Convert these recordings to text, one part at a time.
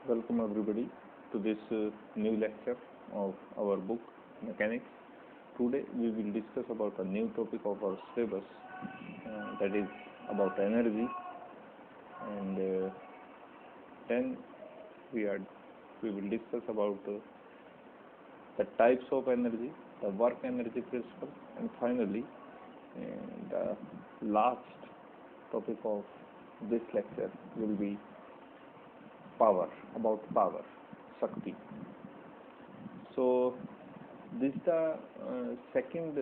Welcome everybody to this new lecture of our book Mechanics. Today we will discuss about a new topic of our syllabus, that is about energy, and then we will discuss about the types of energy, the work energy principle, and finally the last topic of this lecture will be power, Shakti. So this is the second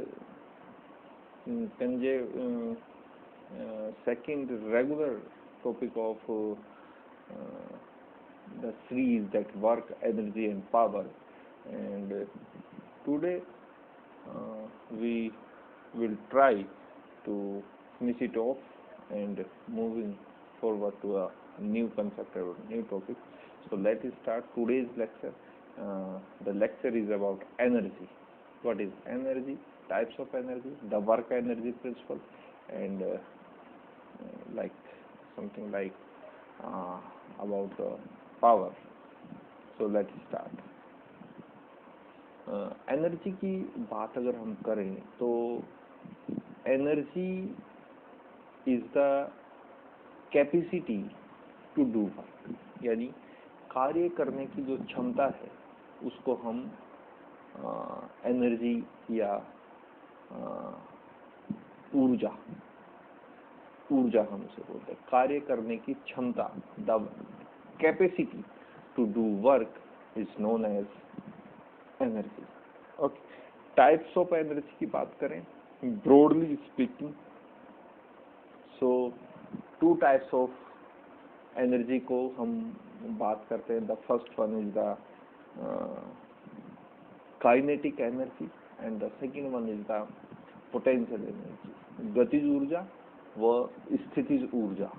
regular topic of the series, that work, energy and power, and today we will try to finish it off and moving forward to a new concept or new topic. So let us start today's lecture. The lecture is about energy. What is energy? Types of energy, the work energy principle, and something like about power. So let's start. Energy की बात अगर हम करें तो energy is the capacity to do work, यानी कार्य करने की जो क्षमता है उसको हम एनर्जी या ऊर्जा हम उसे बोलते हैं। कार्य करने की क्षमता, the capacity to do work is known as energy. Okay, types of energy की बात करें broadly speaking, so two types of energy को हम बात करते हैं। The first one is the kinetic energy and the second one is the potential energy. गतिज ऊर्जा व स्थितिज ऊर्जा,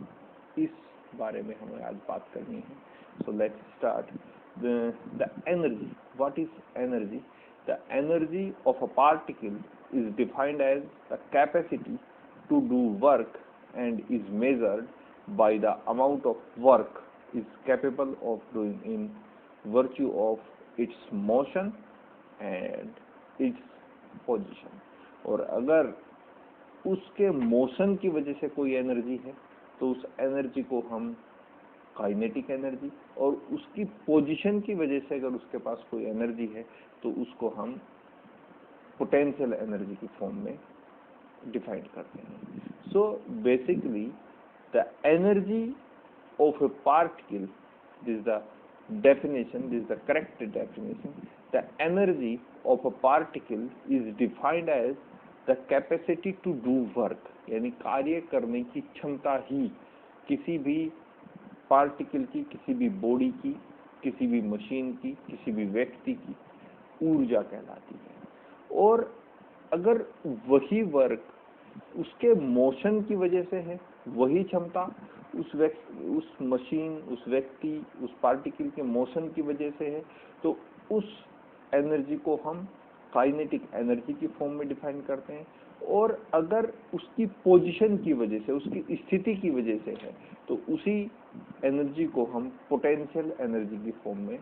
इस बारे में हमें आज बात करनी है। So let's start. The energy. What is energy? The energy of a particle is defined as the capacity to do work and is measured by the amount of work is capable of doing in virtue of its motion and its position. और अगर उसके motion की वजह से कोई energy है तो उस एनर्जी को हम काइनेटिक एनर्जी, और उसकी पोजीशन की वजह से अगर उसके पास कोई एनर्जी है तो उसको हम पोटेंशियल एनर्जी की फॉर्म में डिफाइन करते हैं। So basically the energy of a particle, this is the definition, this is the correct definition. The energy of a particle is defined as the capacity to do work, यानी कार्य करने की क्षमता ही किसी भी पार्टिकल की, किसी भी बॉडी की, किसी भी मशीन की, किसी भी व्यक्ति की ऊर्जा कहलाती है। और अगर वही वर्क उसके मोशन की वजह से है, वही क्षमता उस मशीन, उस व्यक्ति, उस पार्टिकल के मोशन की वजह से है, तो उस एनर्जी को हम काइनेटिक एनर्जी की फॉर्म में डिफाइन करते हैं। और अगर उसकी पोजीशन की वजह से, उसकी स्थिति की वजह से है, तो उसी एनर्जी को हम पोटेंशियल एनर्जी की फॉर्म में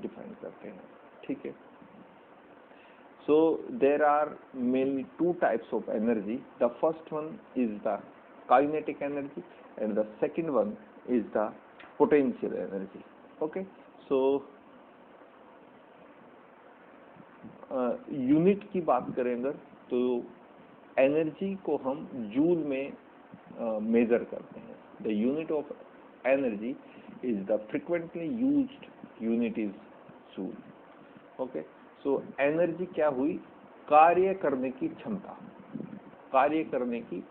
डिफाइन करते हैं। ठीक है। So there are mainly two types of energy. The first one is the kinetic energy and the second one is the potential energy. Okay, so unit की बात करें अगर, तो एनर्जी को हम जूल में मेजर करते हैं। The unit of energy is the frequently used unit is joule. Okay, so energy क्या हुई? कार्य करने की क्षमता, कार्य करने की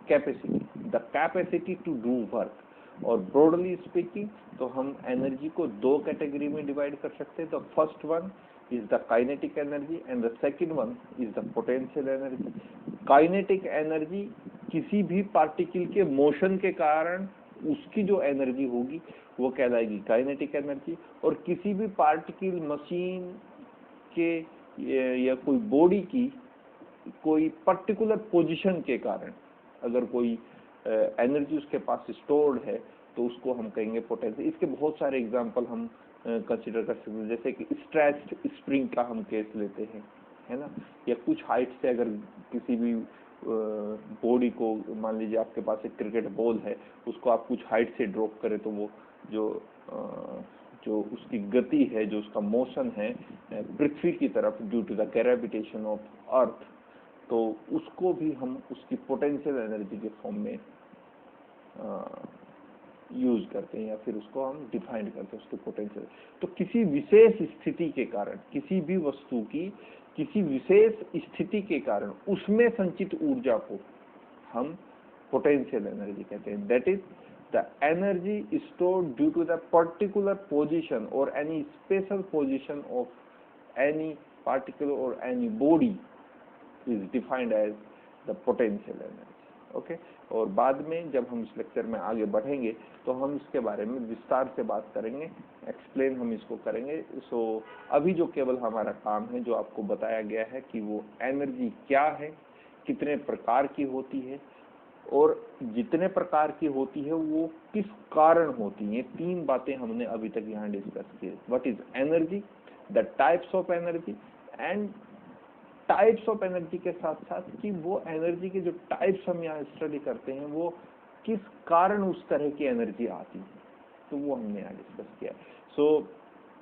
capacity, the capacity to do work. और ब्रॉडली स्पीकिंग तो हम एनर्जी को दो कैटेगरी में डिवाइड कर सकते हैं। The first one is the kinetic energy and the second one is the potential energy. Kinetic energy किसी भी पार्टिकल के मोशन के कारण उसकी जो एनर्जी होगी वो कहलाएगी काइनेटिक एनर्जी। और किसी भी पार्टिकल, मशीन के या कोई बॉडी की कोई पर्टिकुलर पोजीशन के कारण अगर कोई एनर्जी उसके पास स्टोर्ड है तो उसको हम कहेंगे पोटेंशियल। इसके बहुत सारे एग्जाम्पल हम कंसिडर कर सकते हैं, जैसे कि स्ट्रेच्ड स्प्रिंग का हम केस लेते हैं, है ना, या कुछ हाइट से अगर किसी भी बॉडी को, मान लीजिए आपके पास एक क्रिकेट बॉल है, उसको आप कुछ हाइट से ड्रॉप करें तो वो जो उसकी गति है, जो उसका मोशन है पृथ्वी की तरफ due to the gravitation of earth, तो उसको भी हम उसकी पोटेंशियल एनर्जी के फॉर्म में यूज करते हैं, या फिर उसको हम डिफाइन करते हैं उसके पोटेंशियल। तो किसी विशेष स्थिति के कारण, किसी भी वस्तु की किसी विशेष स्थिति के कारण उसमें संचित ऊर्जा को हम पोटेंशियल एनर्जी कहते हैं। That is the energy stored due to the particular position और any special position of any particle और any body is defined as the potential energy. Okay, और बाद में जब हम इस लेक्चर में आगे बढ़ेंगे तो हम इसके बारे में विस्तार से बात करेंगे, एक्सप्लेन हम इसको करेंगे। सो अभी जो केवल हमारा काम है, जो आपको बताया गया है कि वो एनर्जी क्या है, कितने प्रकार की होती है, और जितने प्रकार की होती है वो किस कारण होती है, 3 बातें हमने अभी तक यहाँ डिस्कस की। What is energy, the types of energy, and types of energy के साथ साथ कि वो एनर्जी के जो टाइप्स हम यहाँ स्टडी करते हैं वो किस कारण उस तरह की एनर्जी आती है, तो वो हमने यहाँ डिस्कस किया। So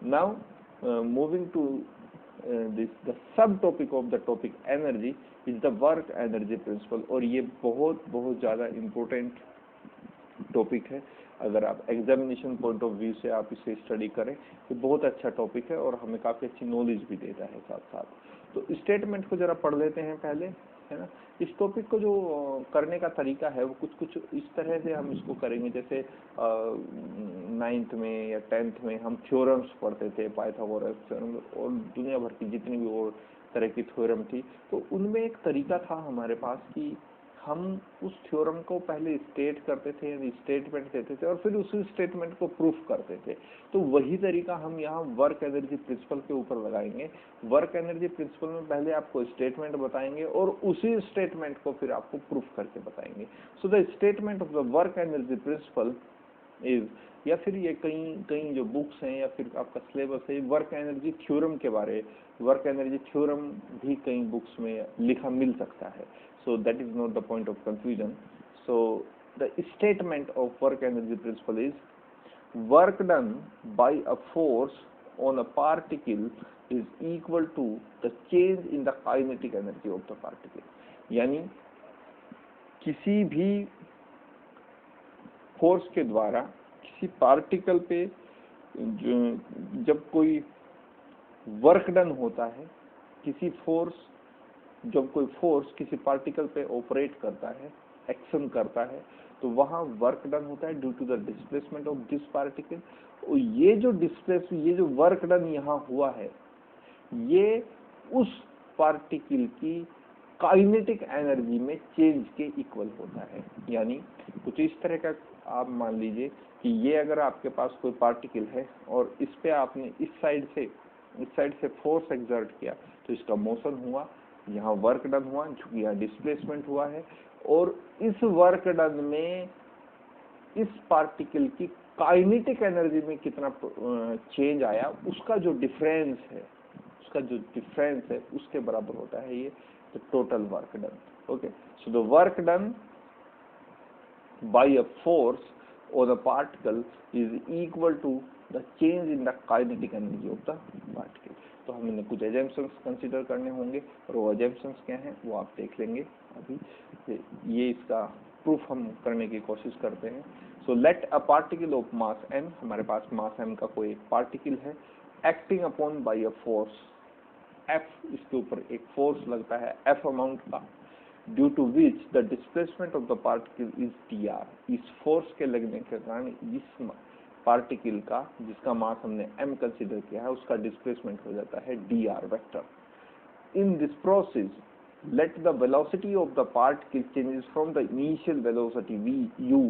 now moving to this, the sub topic of the topic energy is the work energy principle. और ये बहुत बहुत ज़्यादा इम्पोर्टेंट टॉपिक है। अगर आप एग्जामिनेशन पॉइंट ऑफ व्यू से आप इसे स्टडी करें तो बहुत अच्छा टॉपिक है और हमें काफ़ी अच्छी नॉलेज भी देता है साथ साथ। तो स्टेटमेंट को जरा पढ़ लेते हैं पहले, है ना। इस टॉपिक को जो करने का तरीका है वो कुछ इस तरह से हम इसको करेंगे, जैसे 9th में या 10th में हम थ्योरम्स पढ़ते थे, पाइथागोरस थ्योरम और दुनिया भर की जितनी भी और तरह की थ्योरम थी, तो उनमें एक तरीका था हमारे पास कि हम उस थ्योरम को पहले स्टेट करते थे, यानी स्टेटमेंट देते थे, और फिर उसी स्टेटमेंट को प्रूफ करते थे। तो वही तरीका हम यहाँ वर्क एनर्जी प्रिंसिपल के ऊपर लगाएंगे। वर्क एनर्जी प्रिंसिपल में पहले आपको स्टेटमेंट बताएंगे और उसी स्टेटमेंट को फिर आपको प्रूफ करके बताएंगे। So the statement of the work energy principal is, या फिर ये कई जो बुक्स हैं या फिर आपका सिलेबस है, वर्क एनर्जी थ्योरम के बारे, वर्क एनर्जी थ्योरम भी कई बुक्स में लिखा मिल सकता है। So that is not the point of confusion. So the statement of work energy principle is work done by a force on a particle is equal to the change in the kinetic energy of the particle. यानी किसी भी force के द्वारा किसी particle पे जब कोई work done होता है, जब कोई फोर्स किसी पार्टिकल पे ऑपरेट करता है, एक्शन करता है, तो वहां वर्क डन होता है due to the displacement of this particle. और ये जो वर्क डन यहाँ हुआ है, ये उस पार्टिकल की काइनेटिक एनर्जी में चेंज के इक्वल होता है। यानी कुछ इस तरह का आप मान लीजिए कि ये अगर आपके पास कोई पार्टिकल है और इस पे आपने इस साइड से फोर्स एक्सर्ट किया, तो इसका मोशन हुआ, यहाँ वर्क डन हुआ, चूंकि यहाँ डिस्प्लेसमेंट हुआ है, और इस वर्क डन में इस पार्टिकल की काइनेटिक एनर्जी में कितना चेंज आया, उसका जो डिफरेंस है उसके बराबर होता है ये the total work done. Okay, so the work done by a force on a particle is equal to the change in the kinetic energy of the particle. तो हमें कुछ एजम्पशंस कंसीडर करने होंगे, और वो एजम्पशंस क्या हैं वो आप देख लेंगे अभी। ये इसका प्रूफ हम करने की कोशिश करते हैं। So let a particle of mass m, हमारे पास मास m का कोई पार्टिकल है, acting upon by a force f, इसके ऊपर एक फोर्स लगता है f अमाउंट का, due to which the displacement of the particle is dr। इस फोर्स के लगने के कारण इस पार्टिकल का, जिसका मास हमने m कंसीडर किया है, उसका डिस्प्लेसमेंट हो जाता है dr vector. In this process let the velocity of the particle changes from the initial velocity v u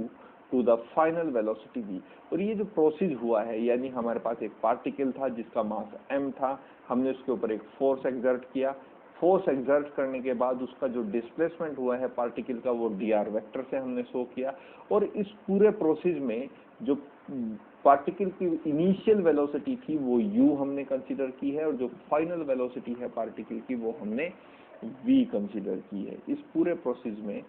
to the final velocity v। और ये जो प्रोसेस हुआ है, यानी हमारे पास एक पार्टिकल था जिसका मास m था, हमने उसके ऊपर एक फोर्स एक्सर्ट किया, फोर्स एक्सर्ट करने के बाद उसका जो डिस्प्लेसमेंट हुआ है पार्टिकल का, वो dr वेक्टर से हमने शो किया। और इस पूरे प्रोसेस में जो पार्टिकल की इनिशियल वेलोसिटी थी वो u हमने कंसीडर की है, और जो फाइनल वेलोसिटी है पार्टिकल की वो हमने v कंसीडर की है। इस पूरे प्रोसेस में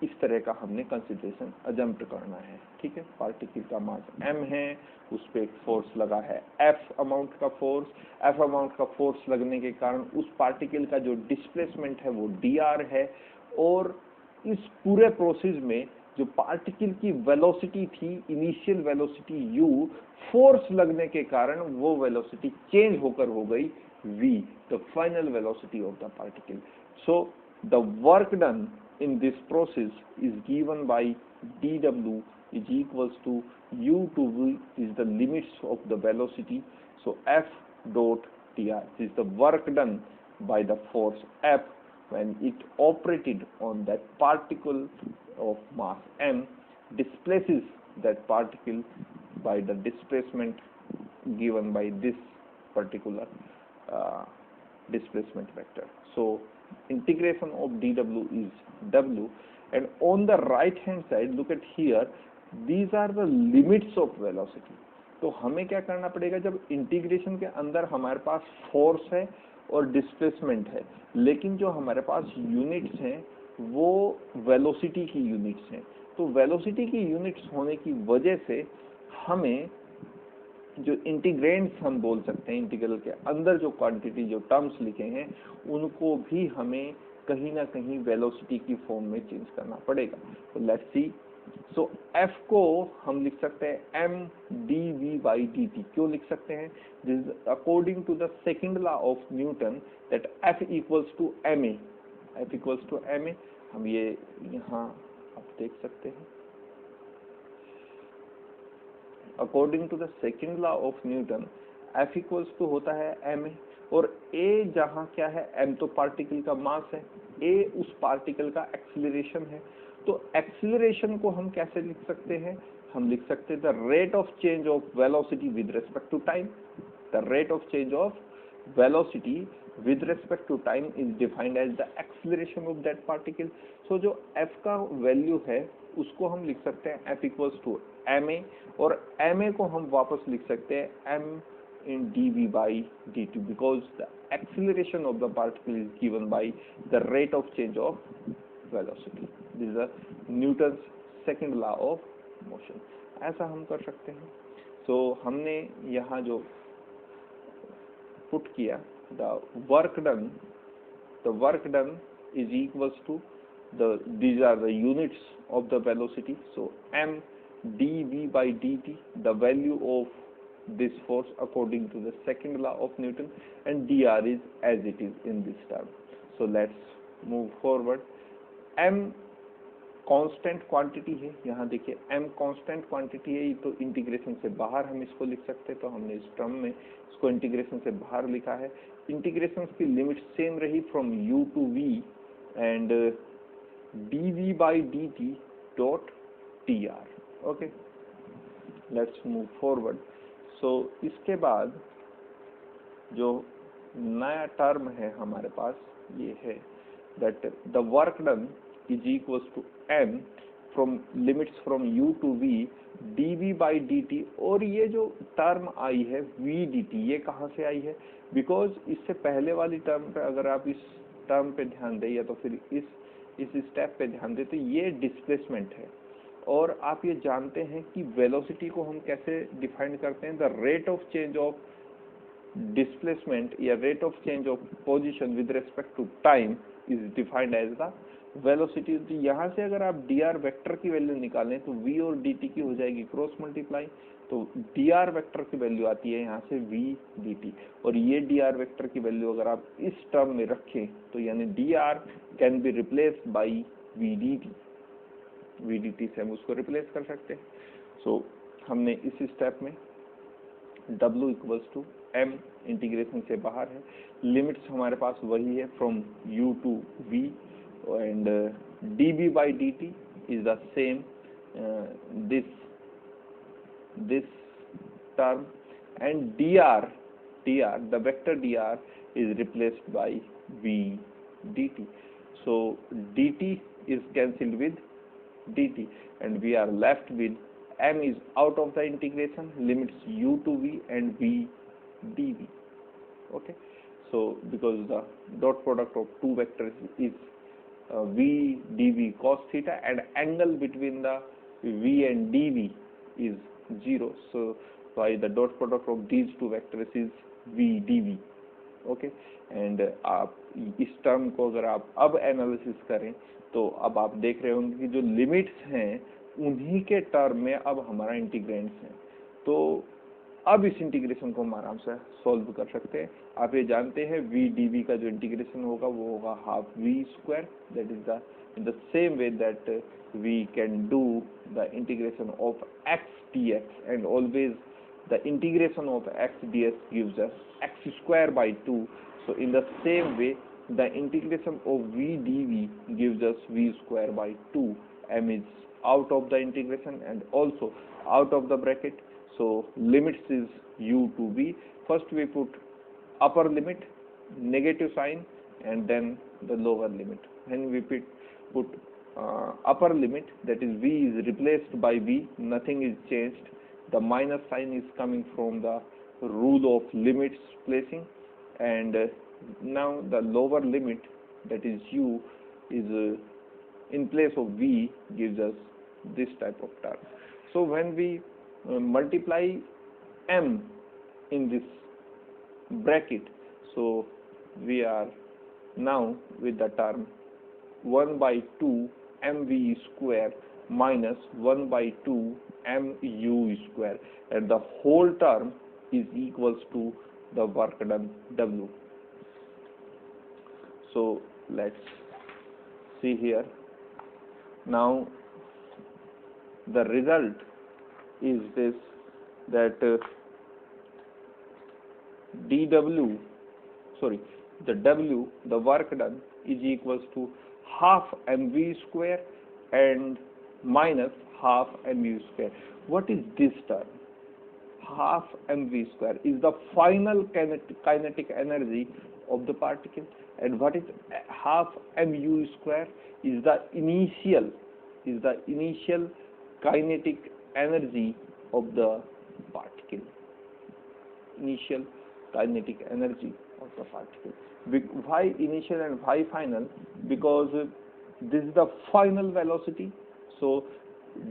इस तरह का हमने कंसिडरेशन अजम्प्ट करना है, ठीक है। पार्टिकल का मास m है, उस पर एक फोर्स लगा है f अमाउंट का फोर्स। f अमाउंट का फोर्स लगने के कारण उस पार्टिकल का जो डिस्प्लेसमेंट है वो dr है, और इस पूरे प्रोसेस में जो पार्टिकल की वेलोसिटी थी, इनिशियल वेलोसिटी u, फोर्स लगने के कारण वो वेलोसिटी चेंज होकर हो गई v, the final velocity of the particle. So the work done in this process is given by dw is equals to u to v is the limits of the velocity. So f dot dr is the work done by the force F when it operated on that particle of mass m, displaces that particle by the displacement given by this particular displacement vector. So integration of dw is w, and on the right hand side look at here, these are the limits of velocity. तो हमें क्या करना पड़ेगा, जब integration के अंदर हमारे पास force है और डिस्प्लेसमेंट है, लेकिन जो हमारे पास यूनिट्स हैं वो वेलोसिटी की यूनिट्स हैं, तो वेलोसिटी की यूनिट्स होने की वजह से हमें जो इंटीग्रेंड्स हम बोल सकते हैं, इंटीग्रल के अंदर जो क्वांटिटी, जो टर्म्स लिखे हैं, उनको भी हमें कहीं ना कहीं वेलोसिटी की फॉर्म में चेंज करना पड़ेगा। तो लेट्स सी, सो f को हम लिख सकते हैं m dv/dt। क्यों लिख सकते हैं? This according to the second law of Newton that f equals to ma। f equals to ma, हम ये यहाँ आप देख सकते हैं, according to the second law of Newton f equals to होता है ma, और a जहाँ क्या है, m तो पार्टिकल का मास है, a उस पार्टिकल का एक्सीलरेशन है। तो एक्सीलरेशन को हम कैसे लिख सकते हैं? हम लिख सकते हैं the rate of change of velocity with respect to time. The rate of change of velocity with respect to time is defined as the acceleration of that particle. So जो f का वैल्यू है उसको हम लिख सकते हैं f equals to ma, और ma को हम वापस लिख सकते हैं m in dv/dt, because the acceleration of the particle is given by the rate of change of velocity. This is a Newton's second law of motion. ऐसा हम कर सकते हैं। So हमने यहाँ जो पुट किया, the work done is equals to these are the units of the velocity. So m dv/dt, the value of this force according to the second law of Newton, and dr is as it is in this term. So let's move forward. m constant quantity है, यहाँ देखिए m constant quantity है, तो integration से बाहर हम इसको लिख सकते हैं, तो हमने इस टर्म में इसको इंटीग्रेशन से बाहर लिखा है। इंटीग्रेशन की लिमिट सेम रही from u to v, and dv/dt dot dr। Okay, let's move forward. So इसके बाद जो नया टर्म है हमारे पास ये है that the work done is equals to m from limits from u to v dv/dt, और ये जो टर्म आई है vdt, ये कहाँ से आई है? बिकॉज इससे पहले वाली टर्म पे अगर आप इस टर्म पे ध्यान दें या तो फिर इस स्टेप पे ध्यान दें, तो ये डिस्प्लेसमेंट है, और आप ये जानते हैं कि वेलोसिटी को हम कैसे डिफाइन करते हैं, the rate of change of displacement या rate of change of position with respect to time is defined as the velocity. तो यहाँ से अगर आप dr वेक्टर की वैल्यू निकालें तो v और dt की हो जाएगी क्रॉस मल्टीप्लाई, तो dr वेक्टर की वैल्यू आती है यहाँ से v dt, और ये dr वेक्टर की वैल्यू अगर आप इस टर्म में रखें तो यानी dr can be replaced by vdt से हम उसको रिप्लेस कर सकते हैं। सो हमने इस स्टेप में w equals to m, integration से बाहर है, लिमिट्स हमारे पास वही है from u to v, and dv/dt is the same this term, and dr the vector dr is replaced by v dt. So dt is cancelled with dt, and we are left with m is out of the integration, limits u to v and v dv. Okay, so because the dot product of two vectors is v dv cos theta, and angle between the v and dv is 0, so why the dot product of these two vectors is v dv. Okay and आप इस term को अगर आप अब analysis करें तो अब आप देख रहे होंगे कि जो लिमिट्स हैं उन्हीं के टर्म में अब हमारा इंटीग्रेंड्स हैं, तो अब इस इंटीग्रेशन को हम आराम से सॉल्व कर सकते हैं। आप ये जानते हैं v dv का जो इंटीग्रेशन होगा वो होगा half v square, that is the in the same way that we can do the integration of x dx, and always the integration of x ds gives us x square by 2. So in the same way the integration of v dv gives us v square by 2. M is out of the integration and also out of the bracket, so limits is u to v. First we put upper limit, negative sign, and then the lower limit. When we put upper limit, that is v is replaced by v, nothing is changed. The minus sign is coming from the rule of limits placing, and now the lower limit, that is u, is in place of v gives us this type of term. So when we multiply m in this bracket, so we are now with the term 1 by 2 mv square minus 1 by 2 mu square, and the whole term is equals to the work done W. So let's see here. Now the result is this, that the work done is equals to half mv square and minus half mu square. What is this term? Half mv square is the final kinetic energy of the particle, and what is half mu square is the initial kinetic energy of the particle. Initial kinetic energy of the particle. Why initial and why final? Because this is the final velocity, so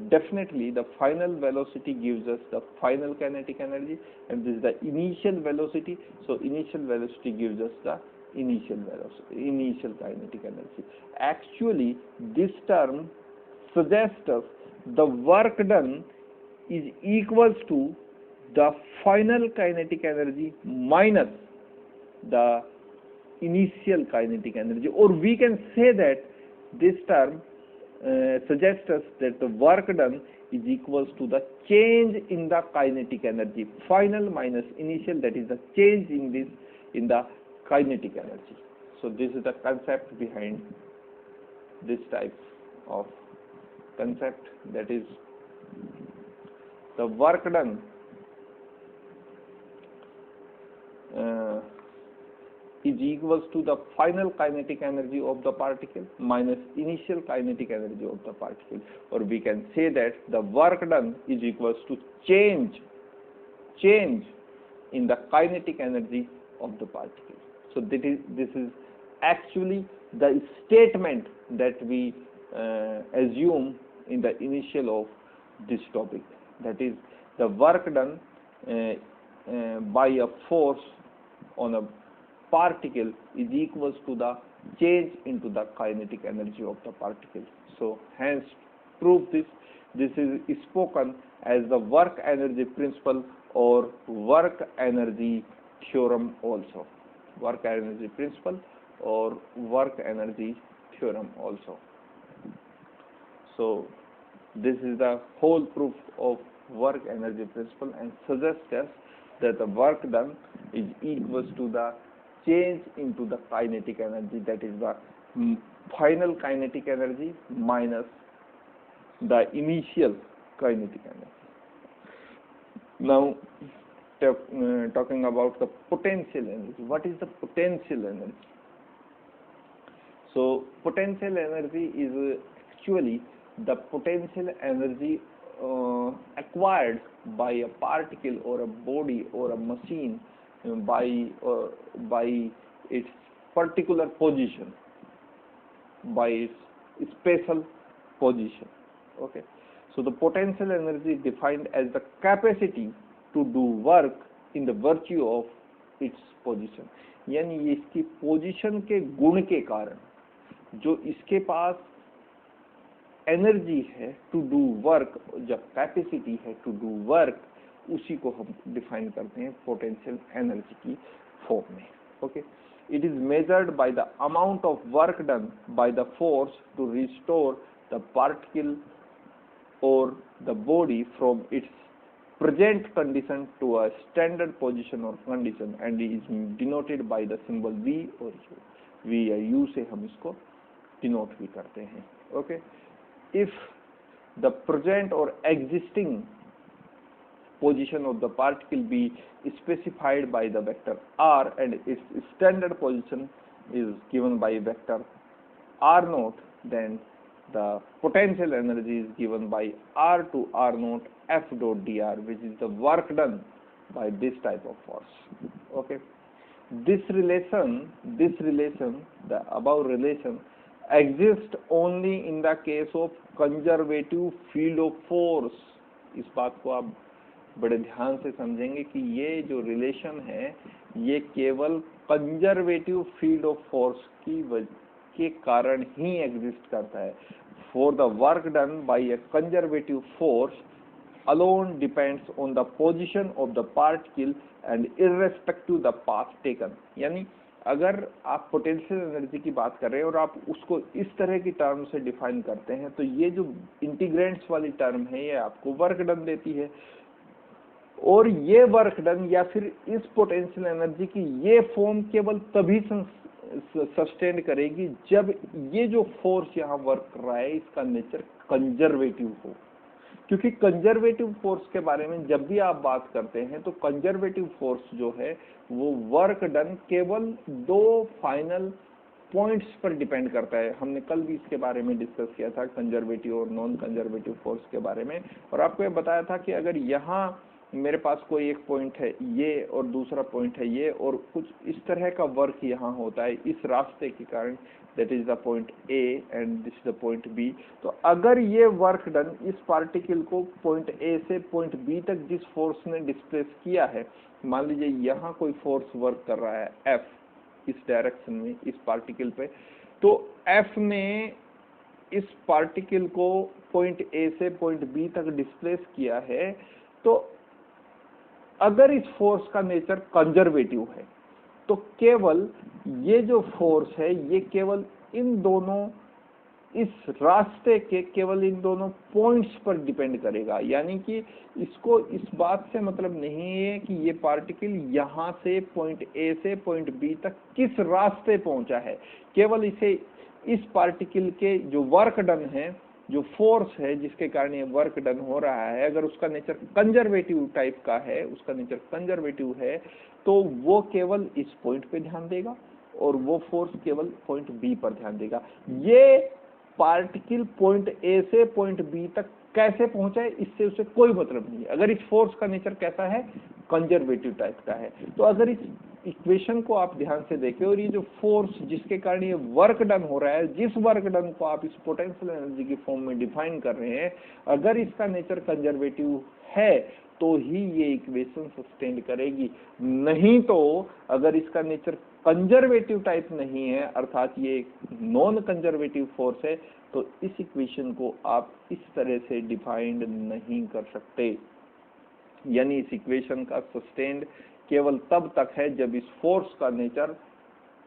definitely the final velocity gives us the final kinetic energy, and this is the initial velocity, so initial velocity gives us the initial kinetic energy. Actually this term suggests us the work done is equals to the final kinetic energy minus the initial kinetic energy, or we can say that this term suggests us that the work done is equals to the change in the kinetic energy, final minus initial, that is the change in the kinetic energy. So this is the concept behind this type of concept, that is the work done is equals to the final kinetic energy of the particle minus initial kinetic energy of the particle, or we can say that the work done is equals to change in the kinetic energy of the particle. So this is actually the statement that we assume in the initial of this topic, that is the work done by a force on a particle is equals to the change into the kinetic energy of the particle. So hence prove this is spoken as the work energy principle or work energy theorem also. Work energy principle or work energy theorem also. So this is the whole proof of work energy principle, and suggests us that the work done is equals to the change into the kinetic energy, that is the final kinetic energy minus the initial kinetic energy. Now talking about the potential energy. What is the potential energy? So potential energy is actually the potential energy acquired by a particle or a body or a machine by its particular position, by its spatial position. Okay, so the potential energy is defined as the capacity to do work in the virtue of its position, यानी ये इसकी position के गुण के कारण जो इसके पास एनर्जी है टू डू वर्क, जब कैपेसिटी है टू डू वर्क, उसी को हम डिफाइन करते हैं पोटेंशियल एनर्जी की फॉर्म में. Okay, it is measured by the amount of work done by the force to restore the particle or the body from its present condition to a standard position or condition and is denoted by the symbol V or U. V या U से हम इसको denote भी करते हैं. Okay, if the present or existing position of the particle be specified by the vector r and its standard position is given by vector r naught, then the potential energy is given by r to r naught f dot dr, which is the work done by this type of force. Okay, this relation, the above relation exists only in the case of conservative field of force. इस बात को आप बड़े ध्यान से समझेंगे कि ये जो रिलेशन है ये केवल कंजर्वेटिव फील्ड ऑफ फोर्स के कारण ही एग्जिस्ट करता है. For the work done by a conservative force alone depends on the position of the particle and irrespective the path taken. यानी अगर आप पोटेंशियल एनर्जी की बात कर रहे हैं और आप उसको इस तरह की टर्म से डिफाइन करते हैं तो ये जो इंटीग्रेंट्स वाली टर्म है ये आपको वर्क डन देती है, और ये वर्क डन या फिर इस पोटेंशियल एनर्जी की ये फॉर्म केवल तभी सस्टेन करेगी जब ये जो फोर्स यहाँ वर्क कर रहा है इसका नेचर कंजर्वेटिव हो. क्योंकि कंजर्वेटिव फोर्स के बारे में जब भी आप बात करते हैं तो कंजर्वेटिव फोर्स जो है वो वर्क डन केवल दो फाइनल पॉइंट्स पर डिपेंड करता है. हमने कल भी इसके बारे में डिस्कस किया था कंजर्वेटिव और नॉन कंजर्वेटिव फोर्स के बारे में, और आपको ये बताया था कि अगर यहाँ मेरे पास कोई एक पॉइंट है ये और दूसरा पॉइंट है ये और कुछ इस तरह का वर्क यहाँ होता है इस रास्ते के कारण, that is the point A and this is the point B. तो अगर ये वर्क डन इस पार्टिकल को पॉइंट ए से पॉइंट बी तक जिस फोर्स ने डिस्प्लेस किया है, मान लीजिए यहाँ कोई फोर्स वर्क कर रहा है एफ इस डायरेक्शन में इस पार्टिकल पे, तो एफ ने इस पार्टिकल को पॉइंट ए से पॉइंट बी तक डिस्प्लेस किया है, तो अगर इस फोर्स का नेचर कंजर्वेटिव है तो केवल ये जो फोर्स है ये केवल इन दोनों इस रास्ते के केवल इन दोनों पॉइंट्स पर डिपेंड करेगा. यानी कि इसको इस बात से मतलब नहीं है कि ये पार्टिकल यहाँ से पॉइंट ए से पॉइंट बी तक किस रास्ते पहुंचा है, केवल इसे इस पार्टिकल के जो वर्क डन है, जो फोर्स है जिसके कारण ये वर्क डन हो रहा है, अगर उसका नेचर कंजर्वेटिव टाइप का है, उसका नेचर कंजर्वेटिव है, तो वो केवल इस पॉइंट पे ध्यान देगा और वो फोर्स केवल पॉइंट बी पर ध्यान देगा. ये पार्टिकल पॉइंट ए से पॉइंट बी तक कैसे पहुंचा है इससे उसे कोई मतलब नहीं है. अगर इस फोर्स का नेचर कैसा है, कंजर्वेटिव टाइप का है, तो अगर इस इक्वेशन को आप ध्यान से देखें और ये जो फोर्स जिसके कारण ये वर्क डन हो रहा है, जिस वर्क डन को आप इस पोटेंशियल एनर्जी की फॉर्म में डिफाइन कर रहे हैं, अगर इसका नेचर कंजर्वेटिव है तो ही ये इक्वेशन सस्टेन करेगी. नहीं तो अगर इसका नेचर कंजर्वेटिव टाइप नहीं है, अर्थात ये नॉन कंजर्वेटिव फोर्स है, तो इस इक्वेशन को आप इस तरह से डिफाइंड नहीं कर सकते. यानी इस इक्वेशन का सस्टेन्ड केवल तब तक है जब इस फोर्स का नेचर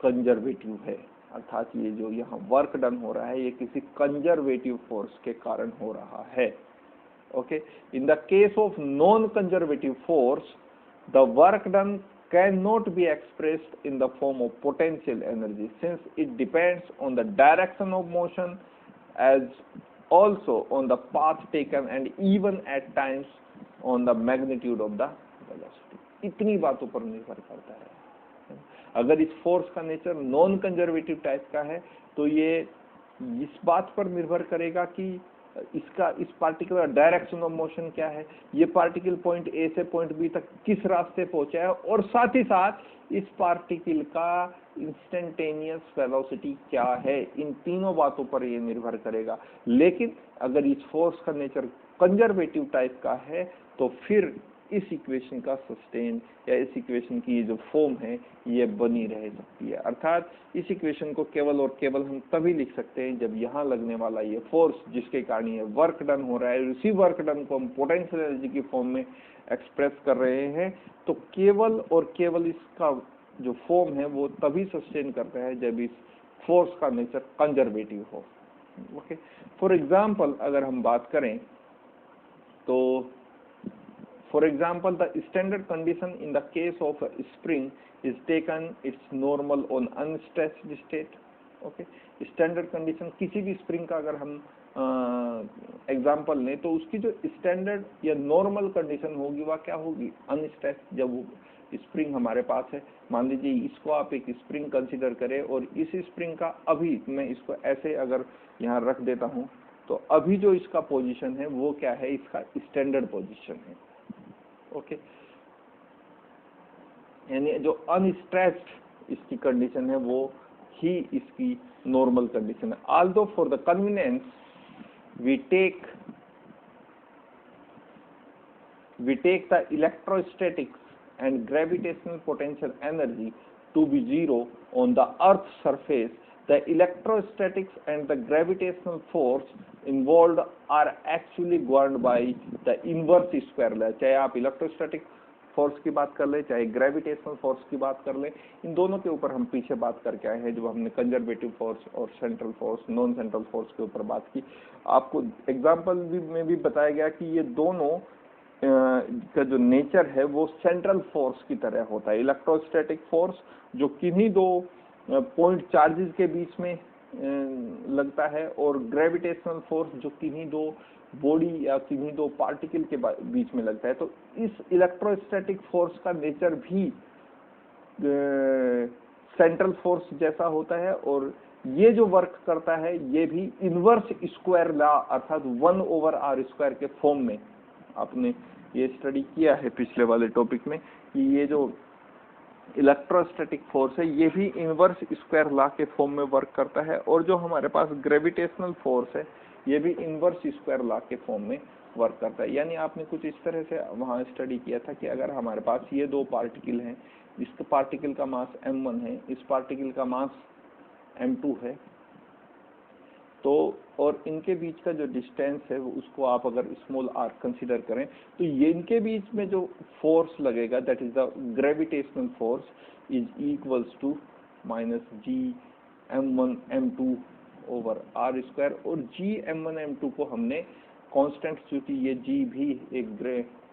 कंजर्वेटिव है, अर्थात ये जो यहाँ वर्क डन हो रहा है ये किसी कंजर्वेटिव फोर्स के कारण हो रहा है. Okay, in the case of non-conservative force, the work done cannot be expressed in the form of potential energy since it depends on the direction of motion as also on the path taken and even at times on the magnitude of the velocity. इतनी बातों पर निर्भर करता है. अगर इस force का nature non conservative type का है तो ये इस बात पर निर्भर करेगा कि इसका इस पार्टिकुलर डायरेक्शन ऑफ मोशन क्या है, ये पार्टिकल पॉइंट ए से पॉइंट बी तक किस रास्ते पहुंचा है, और साथ ही साथ इस पार्टिकल का इंस्टेंटेनियस वेलोसिटी क्या है। इन तीनों बातों पर ये निर्भर करेगा। लेकिन अगर इस फोर्स का नेचर कंजर्वेटिव टाइप का है तो फिर इस इक्वेशन का सस्टेन या इस इक्वेशन की ये जो फॉर्म है ये बनी रह सकती है। अर्थात इस इक्वेशन को केवल और केवल हम तभी लिख सकते हैं जब यहाँ लगने वाला ये फोर्स जिसके कारण ये वर्क डन हो रहा है, इसी वर्क डन को हम पोटेंशियल एनर्जी की फॉर्म में एक्सप्रेस कर रहे हैं, तो केवल और केवल इसका जो फॉर्म है वो तभी सस्टेन करता है जब इस फोर्स का नेचर कंजर्वेटिव हो। ओके, फॉर एग्जाम्पल अगर हम बात करें तो for example the standard condition in the case of a spring is taken its normal on unstressed state। Okay, standard condition किसी भी स्प्रिंग का अगर हम एग्जांपल लें तो उसकी जो स्टैंडर्ड या नॉर्मल कंडीशन होगी वह क्या होगी, अनस्ट्रेस्ड। जब वो स्प्रिंग हमारे पास है, मान लीजिए इसको आप एक स्प्रिंग कंसीडर करें और इस स्प्रिंग का अभी मैं इसको ऐसे अगर यहाँ रख देता हूँ तो अभी जो इसका पोजीशन है वो क्या है, इसका स्टैंडर्ड पोजीशन है। ओके, यानी जो अनस्ट्रेस्ड इसकी कंडीशन है वो ही इसकी नॉर्मल कंडीशन है। Although for the convenience we take the electrostatics and gravitational potential energy to be zero on the earth surface, the electrostatics and the gravitational force involved are actually governed by the inverse square law। चाहे आप electrostatic force की बात कर ले, चाहे gravitational force की बात कर ले, इन दोनों के ऊपर हम पीछे बात करके आए हैं जब हमने कंजर्वेटिव फोर्स और central force, non central force के ऊपर बात की। आपको एग्जाम्पल में भी बताया गया कि ये दोनों का जो नेचर है वो सेंट्रल फोर्स की तरह होता है। इलेक्ट्रोस्टैटिक फोर्स जो किन्हीं दो पॉइंट चार्जेस के बीच में लगता है, और ग्रेविटेशनल फोर्स जो किन्हीं दो बॉडी या किन्हीं दो पार्टिकल के बीच में लगता है। तो इस इलेक्ट्रोस्टैटिक फोर्स का नेचर भी सेंट्रल फोर्स जैसा होता है, और ये जो वर्क करता है ये भी इनवर्स स्क्वायर लॉ अर्थात 1/r² के फॉर्म में। आपने ये स्टडी किया है पिछले वाले टॉपिक में कि ये जो इलेक्ट्रोस्टैटिक फोर्स है ये भी इनवर्स स्क्वायर लॉ के फॉर्म में वर्क करता है, और जो हमारे पास ग्रेविटेशनल फोर्स है ये भी इनवर्स स्क्वायर लॉ के फॉर्म में वर्क करता है। यानी आपने कुछ इस तरह से वहाँ स्टडी किया था कि अगर हमारे पास ये दो पार्टिकल हैं, इस पार्टिकल का मास m1 है, इस पार्टिकल का मास m2 है, तो और इनके बीच का जो डिस्टेंस है वो उसको आप अगर स्मॉल r कंसीडर करें तो ये इनके बीच में जो फोर्स लगेगा that is the gravitational force is equals to minus G m1 m2 over r²। और जी m1 m2 को हमने कांस्टेंट, चूंकि ये g भी एक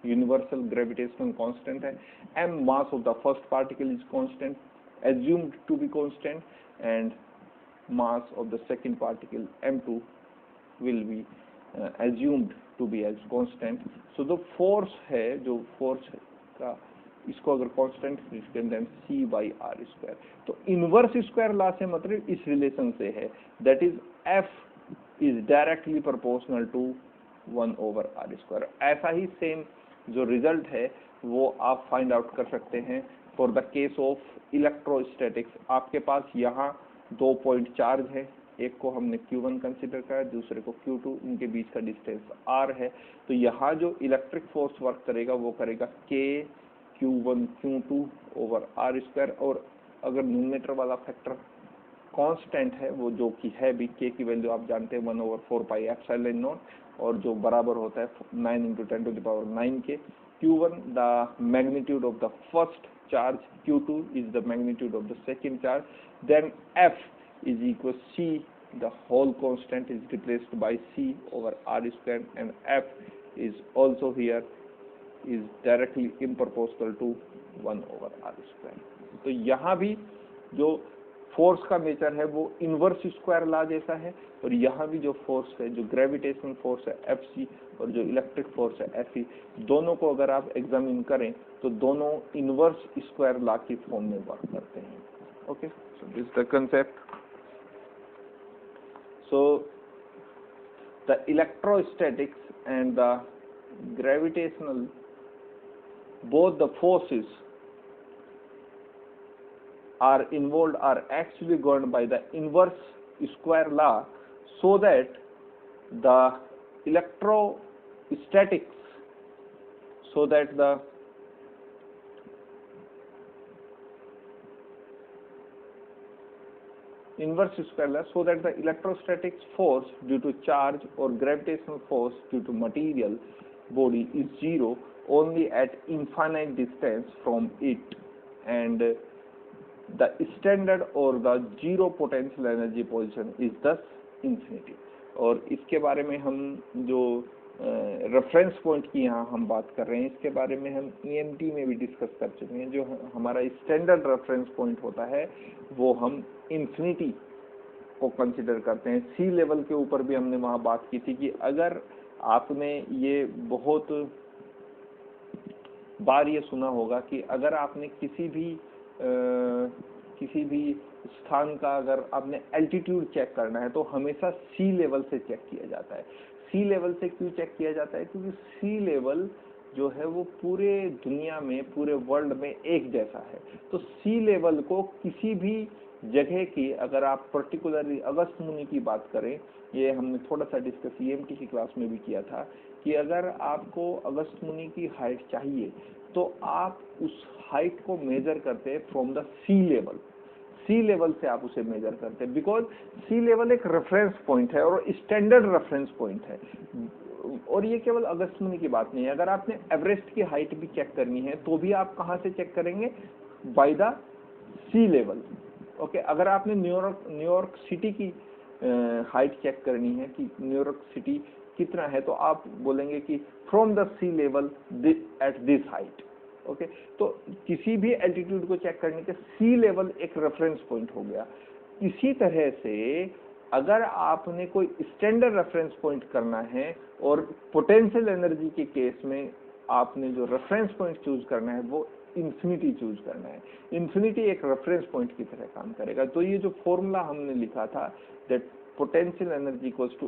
यूनिवर्सल ग्रेविटेशनल कांस्टेंट है, m mass of the first particle is constant, assumed to be constant, and mass of the second particle m2 will be assumed to be as constant। so the force है जो force का इसको अगर constant दें c/r²। तो inverse square law से मतलब इस रिलेशन से है, that is f is directly proportional to 1/r²। ऐसा ही सेम जो रिजल्ट है वो आप फाइंड आउट कर सकते हैं for the case of electrostatics. आपके पास यहाँ दो पॉइंट चार्ज है, एक को हमने Q1 कंसीडर करा, दूसरे को Q2, इनके बीच का डिस्टेंस R है। तो यहाँ जो इलेक्ट्रिक फोर्स वर्क करेगा वो करेगा K Q1 Q2 over r², और अगर न्यूमरेटर वाला फैक्टर कांस्टेंट है वो जो कि है भी, K की वैल्यू आप जानते हैं 1/4πε0, और जो बराबर होता है 9 × 10⁹ के। Q1 the magnitude of the first charge, Q2 is the magnitude of the second charge, then F is equal C, the whole constant is replaced by C over r², and F is also here is directly proportional to 1/r²। तो यहाँ भी जो force का nature है वो inverse square law जैसा है, और यहाँ भी जो फोर्स है, जो ग्रेविटेशनल फोर्स है Fc और जो इलेक्ट्रिक फोर्स है Fe, दोनों को अगर आप एग्जामिन करें तो दोनों इनवर्स स्क्वायर लॉ की फॉर्म में वर्क करते हैं। Okay, so this the concept. So the electrostatics and the gravitational, both the forces are involved are actually governed by the inverse square law, so that the electrostatics, so that the inverse square law, so that the electrostatics force due to charge or gravitational force due to material body is zero only at infinite distance from it, and the standard or the zero potential energy position is thus infinity. और इसके बारे में हम जो reference point की यहाँ हम बात कर रहे हैं, इसके बारे में हम EMT में भी डिस्कस कर चुके हैं। जो हमारा स्टैंडर्ड रेफरेंस पॉइंट होता है वो हम इन्फिनिटी को कंसिडर करते हैं। सी लेवल के ऊपर भी हमने वहाँ बात की थी कि अगर आपने ये बहुत बार ये सुना होगा कि अगर आपने किसी भी स्थान का अगर आपने एल्टीट्यूड चेक करना है तो हमेशा सी लेवल से चेक किया जाता है। सी लेवल से क्यों चेक किया जाता है? क्योंकि सी लेवल जो है वो पूरे दुनिया में, पूरे वर्ल्ड में एक जैसा है। तो सी लेवल को किसी भी जगह की, अगर आप पर्टिकुलरली अगस्त मुनि की बात करें, ये हमने थोड़ा सा डिस्कस EMT की क्लास में भी किया था कि अगर आपको अगस्त मुनि की हाइट चाहिए तो आप उस हाइट को मेजर करते हैं from the sea level. Sea level से आप उसे मेजर करते हैं, बिकॉज सी लेवल एक रेफरेंस पॉइंट है और स्टैंडर्ड रेफरेंस पॉइंट है। और ये केवल अगस्त मुनि की बात नहीं है, अगर आपने एवरेस्ट की हाइट भी चेक करनी है तो भी आप कहाँ से चेक करेंगे? By the sea level. Okay, अगर आपने न्यूयॉर्क सिटी की हाइट चेक करनी है कि न्यूयॉर्क सिटी कितना है, तो आप बोलेंगे कि from the sea level at this height. Okay, तो किसी भी एल्टीट्यूड को चेक करने के सी लेवल एक रेफरेंस पॉइंट हो गया। इसी तरह से अगर आपने कोई स्टैंडर्ड रेफरेंस पॉइंट करना है और पोटेंशियल एनर्जी के केस में आपने जो रेफरेंस पॉइंट चूज करना है वो इन्फिनिटी चूज करना है। इन्फिनिटी एक रेफरेंस पॉइंट की तरह काम करेगा। तो ये जो फॉर्मूला हमने लिखा था that potential energy equals to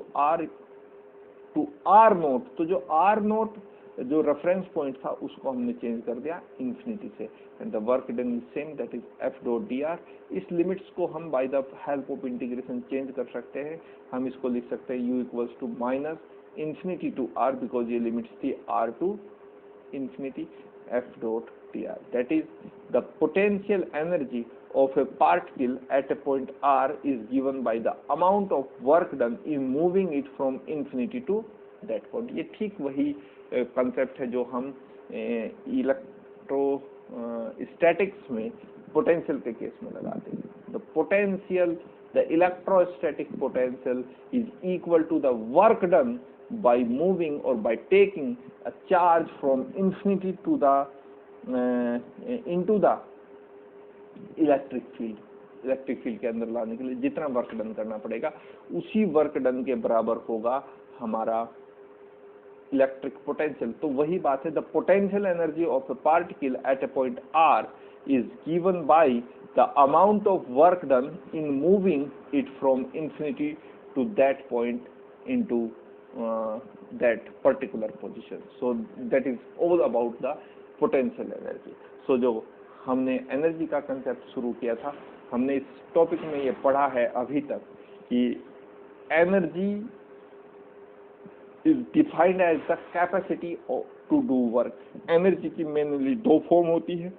R naught, तो जो आर नोट जो रेफरेंस पॉइंट था उसको हमने चेंज कर दिया इन्फिनिटी से, and the work done is same, that is F dot D R. इस लिमिट्स को हम by the help of integration change कर सकते हैं। हम इसको लिख सकते हैं U equals to minus infinity to R, because ये लिमिट्स थी R to infinity, f dot dr, that is the potential energy of a particle at a point r is given by the amount of work done in moving it from infinity to that point। ये ठीक वही concept है जो हम electrostatics में potential के case में लगाते हैं। The potential, the electrostatic potential is equal to the work done by moving or by taking a charge from infinity to the into the electric field। Electric field के अंदर लाने के लिए जितना वर्क डन करना पड़ेगा उसी वर्क डन के बराबर होगा हमारा इलेक्ट्रिक पोटेंशियल। तो वही बात है, the potential energy of a particle at a point R is given by the amount of work done in moving it from infinity to that point into that particular position। So that is all about the potential energy। So जो हमने energy का concept शुरू किया था, हमने इस topic में ये पढ़ा है अभी तक कि energy is defined as the capacity to do work. Energy की मेनली दो फॉर्म होती है,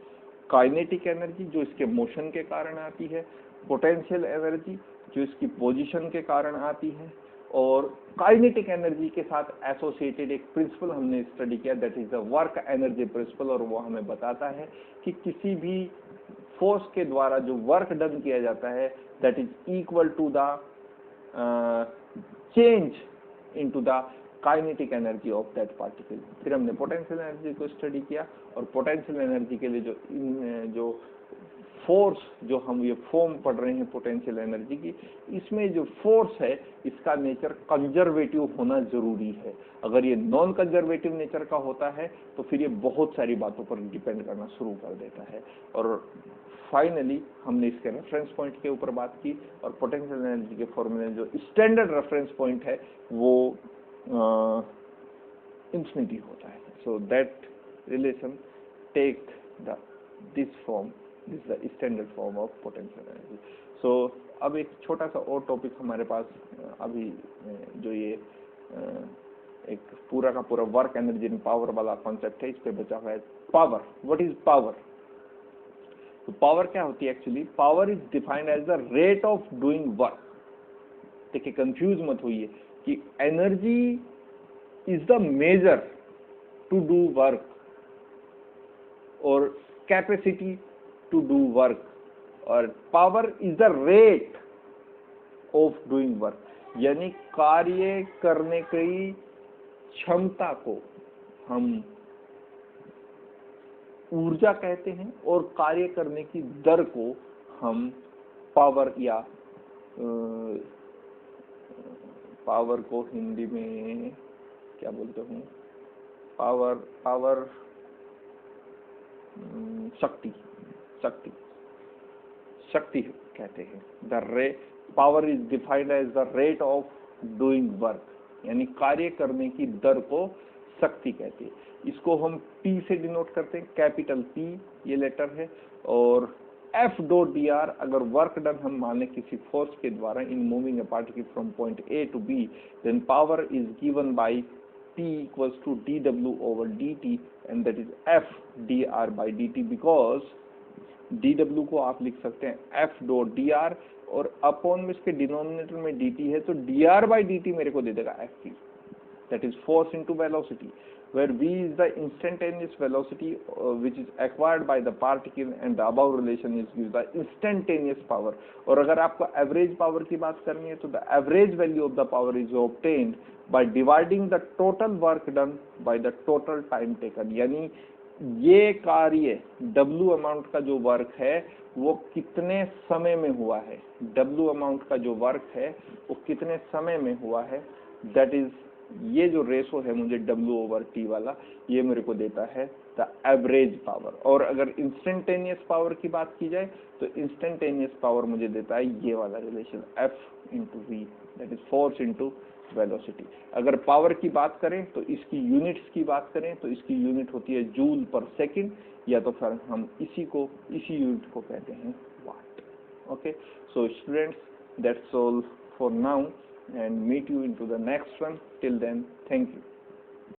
काइनेटिक एनर्जी जो इसके मोशन के कारण आती है, पोटेंशियल एनर्जी जो इसकी पोजीशन के कारण आती है, और काइनेटिक एनर्जी के साथ एसोसिएटेड एक प्रिंसिपल हमने स्टडी किया that is the work energy principle. और वो हमें बताता है कि किसी भी फोर्स के द्वारा जो वर्क डन किया जाता है that is equal to the change into the kinetic energy of that particle. फिर हमने पोटेंशियल एनर्जी को स्टडी किया, और पोटेंशियल एनर्जी के लिए जो फोर्स जो हम ये फॉर्म पढ़ रहे हैं पोटेंशियल एनर्जी की, इसमें जो फोर्स है इसका नेचर कंजर्वेटिव होना जरूरी है। अगर ये नॉन कंजर्वेटिव नेचर का होता है तो फिर ये बहुत सारी बातों पर डिपेंड करना शुरू कर देता है। और फाइनली हमने इसके रेफरेंस पॉइंट के ऊपर बात की, और पोटेंशियल एनर्जी के फॉर्मूले जो स्टैंडर्ड रेफरेंस पॉइंट है वो इंफिनिटी होता है. So that relation take the this form, this the standard form of potential energy. So अब एक छोटा सा और टॉपिक हमारे पास अभी जो ये एक पूरा का पूरा वर्क एनर्जी एंड पावर वाला कॉन्सेप्ट है, इस पे बचा हुआ है पावर. What is power? तो पावर क्या होती है actually? Power is defined as the rate of doing work. देखिए कंफ्यूज मत होइए कि energy is the measure to do work और कैपेसिटी टू डू वर्क, और power is the rate of doing work, यानी कार्य करने की क्षमता को हम ऊर्जा कहते हैं और कार्य करने की दर को हम पावर या पावर को हिंदी में क्या बोलते हूँ? पावर शक्ति कहते हैं. Power is defined as the rate of doing work, यानी कार्य करने की दर को शक्ति कहते हैं. इसको हम P से डिनोट करते हैं, कैपिटल P ये लेटर है. और F डॉट dr अगर वर्क डन हम मान लें किसी फोर्स के द्वारा in moving a particle from point A to B, then power is given by P equals to dw over dt and that is F dr by dt, because dw को आप लिख सकते हैं F डॉट dr और upon में इसके denominator में dt है, तो dr बाय dt मेरे को दे देगा Fp, that is force into velocity, where v is the instantaneous velocity which is acquired by the particle, and the above relation is gives the instantaneous power. और अगर आपको average power की बात करनी है तो the average value of the power is obtained by dividing the total work done by the total time taken. यानी ये कार्य W अमाउंट का जो वर्क है वो कितने समय में हुआ है, W अमाउंट का जो वर्क है वो कितने समय में हुआ है, दैट इज ये जो रेशो है मुझे W ओवर T वाला, ये मेरे को देता है द एवरेज पावर. और अगर इंस्टेंटेनियस पावर की बात की जाए तो इंस्टेंटेनियस पावर मुझे देता है ये वाला relation F into V, that is force into velocity. अगर पावर की बात करें तो इसकी यूनिट्स की बात करें तो इसकी यूनिट होती है जूल पर सेकेंड, या तो फिर हम इसी यूनिट को कहते हैं watt. Okay, so students, that's all for now and meet you into the next one. Till then, thank you.